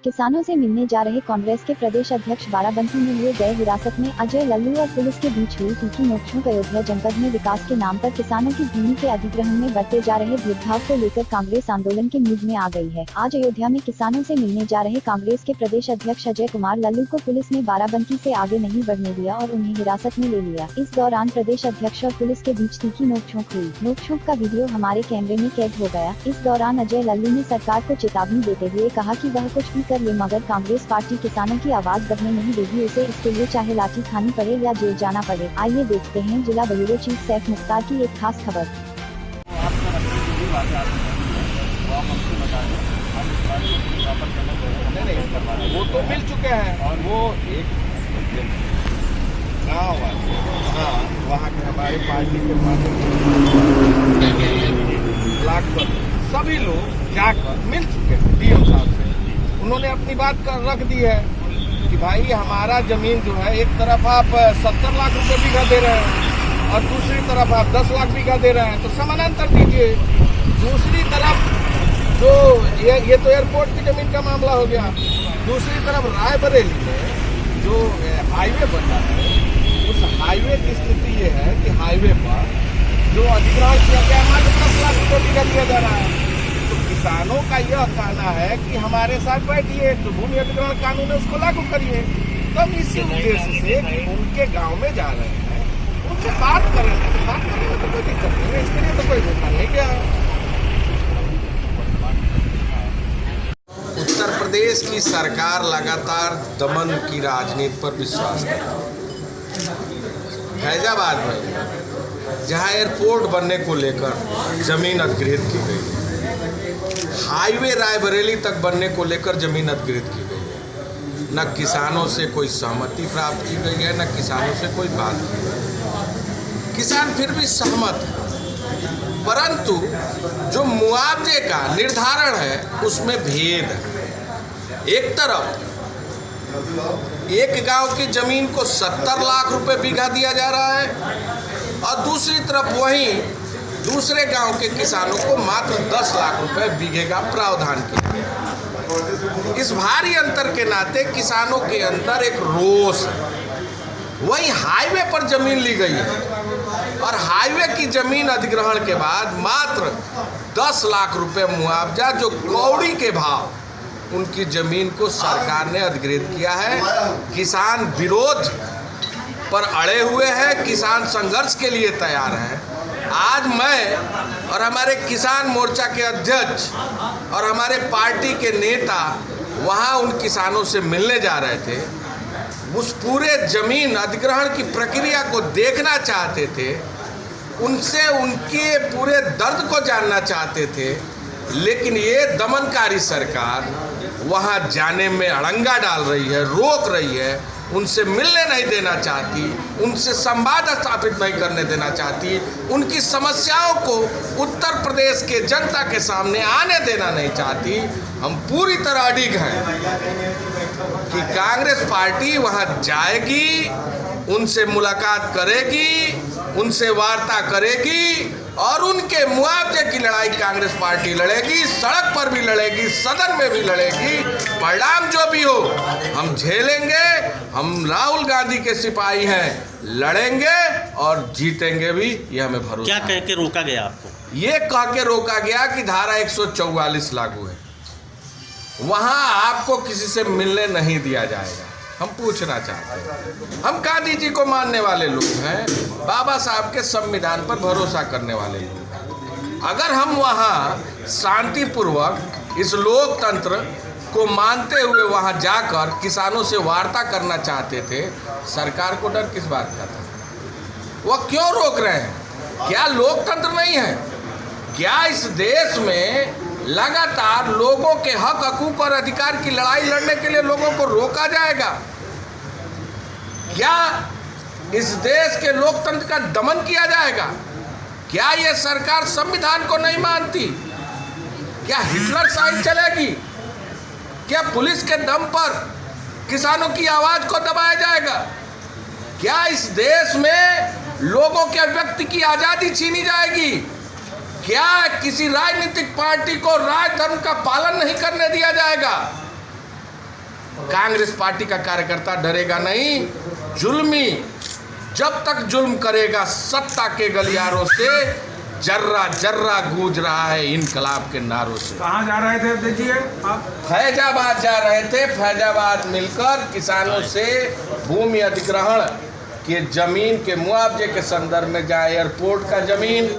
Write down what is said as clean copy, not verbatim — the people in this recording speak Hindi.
किसानों से मिलने जा रहे कांग्रेस के प्रदेश अध्यक्ष बाराबंकी में लिए गए हिरासत में अजय लल्लू और पुलिस के बीच हुई तीखी नोकझोंक। अयोध्या जनपद में विकास के नाम पर किसानों की भूमि के अधिग्रहण में बरते जा रहे भेदभाव को लेकर कांग्रेस आंदोलन के मूड में आ गई है। आज अयोध्या में किसानों से मिलने जा रहे कांग्रेस के प्रदेश अध्यक्ष अजय कुमार लल्लू को पुलिस ने बाराबंकी से आगे नहीं बढ़ने दिया और उन्हें हिरासत में ले लिया। इस दौरान प्रदेश अध्यक्ष और पुलिस के बीच तीखी नोकझोंक हुई। नोकझोंक का वीडियो हमारे कैमरे में कैद हो गया। इस दौरान अजय लल्लू ने सरकार को चेतावनी देते हुए कहा कि वह कुछ भी कर ले मगर कांग्रेस पार्टी किसानों की आवाज दबने नहीं देगी। उसे इसके लिए चाहे लाठी खानी पड़े या जेल जाना पड़े। आइए देखते हैं जिला ब्यूरो चीफ सैफ मुख्तार की एक खास खबर। वो तो मिल चुके हैं और वो एक गाँव वहाँ के हमारे पार्टी के ब्लॉक पर सभी लोग जाकर मिल चुके हैं डीएम साहब से। उन्होंने अपनी बात कर रख दी है कि भाई हमारा जमीन जो है एक तरफ आप 70 लाख रुपए बीघा दे रहे हैं और दूसरी तरफ आप 10 लाख बीघा दे रहे हैं, तो समानांतर दीजिए। दूसरी तरफ जो ये तो एयरपोर्ट की जमीन का मामला हो गया। दूसरी तरफ रायबरेली में जो हाईवे बनना है उस हाईवे की स्थिति ये है कि हाईवे पर जो अधिग्रहण किया गया मात्र 10 लाख रुपये बीघा दिया जा रहा है। तो किसानों का यह कहना है कि हमारे साथ बैठिए, जो भूमि अधिग्रहण कानून है उसको लागू करिए। तब इसी उद्देश्य से कि उनके गांव में जा रहे हैं उनसे बात करेंगे, तो बात करेंगे तो कोई दिक्कत नहीं है, इसके लिए तो कोई धोखा नहीं गया। उत्तर प्रदेश की सरकार लगातार दमन की राजनीति पर विश्वास करती है। फैजाबाद में जहां एयरपोर्ट बनने को लेकर जमीन अधिग्रहित की गई है, हाईवे रायबरेली तक बनने को लेकर जमीन अधिग्रहित की गई है, न किसानों से कोई सहमति प्राप्त की गई है, न किसानों से कोई बात की गई है। किसान फिर भी सहमत है, परंतु जो मुआवजे का निर्धारण है उसमें भेद है। एक तरफ एक गांव की जमीन को 70 लाख रुपए बीघा दिया जा रहा है और दूसरी तरफ वहीं दूसरे गांव के किसानों को मात्र 10 लाख रुपए बीघे का प्रावधान किया गया। इस भारी अंतर के नाते किसानों के अंदर एक रोष है। वहीं हाईवे पर जमीन ली गई है और हाईवे की जमीन अधिग्रहण के बाद मात्र 10 लाख रुपए मुआवजा, जो कौड़ी के भाव उनकी जमीन को सरकार ने अधिग्रहित किया है। किसान विरोध पर अड़े हुए हैं, किसान संघर्ष के लिए तैयार हैं। आज मैं और हमारे किसान मोर्चा के अध्यक्ष और हमारे पार्टी के नेता वहां उन किसानों से मिलने जा रहे थे। उस पूरे जमीन अधिग्रहण की प्रक्रिया को देखना चाहते थे, उनसे उनके पूरे दर्द को जानना चाहते थे, लेकिन ये दमनकारी सरकार वहां जाने में अड़ंगा डाल रही है, रोक रही है, उनसे मिलने नहीं देना चाहती, उनसे संवाद स्थापित नहीं करने देना चाहती, उनकी समस्याओं को उत्तर प्रदेश के जनता के सामने आने देना नहीं चाहती। हम पूरी तरह अडिग हैं कि कांग्रेस पार्टी वहां जाएगी, उनसे मुलाकात करेगी, उनसे वार्ता करेगी और उनके मुआवजे की लड़ाई कांग्रेस पार्टी लड़ेगी। सड़क पर भी लड़ेगी, सदन में भी लड़ेगी। परिणाम जो भी हो हम झेलेंगे। हम राहुल गांधी के सिपाही हैं, लड़ेंगे और जीतेंगे भी, ये हमें भरोसा। क्या कह के रोका गया आपको? ये कह के रोका गया कि धारा 144 लागू है, वहां आपको किसी से मिलने नहीं दिया जाएगा। हम पूछना चाहते हैं, हम गांधी जी को मानने वाले लोग हैं, बाबा साहब के संविधान पर भरोसा करने वाले लोग हैं। अगर हम वहाँ शांतिपूर्वक इस लोकतंत्र को मानते हुए वहाँ जाकर किसानों से वार्ता करना चाहते थे, सरकार को डर किस बात का था? वह क्यों रोक रहे हैं? क्या लोकतंत्र नहीं है? क्या इस देश में लगातार लोगों के हक, हकूक और अधिकार की लड़ाई लड़ने के लिए लोगों को रोका जाएगा? क्या इस देश के लोकतंत्र का दमन किया जाएगा? क्या यह सरकार संविधान को नहीं मानती? क्या हिटलर शाही चलेगी? क्या पुलिस के दम पर किसानों की आवाज को दबाया जाएगा? क्या इस देश में लोगों के अभिव्यक्ति की आजादी छीनी जाएगी? क्या किसी राजनीतिक पार्टी को राजधर्म का पालन नहीं करने दिया जाएगा? कांग्रेस पार्टी का कार्यकर्ता डरेगा नहीं। जुल्मी जब तक जुल्म करेगा सत्ता के गलियारों से जर्रा जर्रा गूंज रहा है इनकलाब के नारों से। कहाँ जा रहे थे देखिए आप? फैजाबाद जा रहे थे। फैजाबाद मिलकर किसानों से भूमि अधिग्रहण के जमीन के मुआवजे के संदर्भ में, जहाँ एयरपोर्ट का जमीन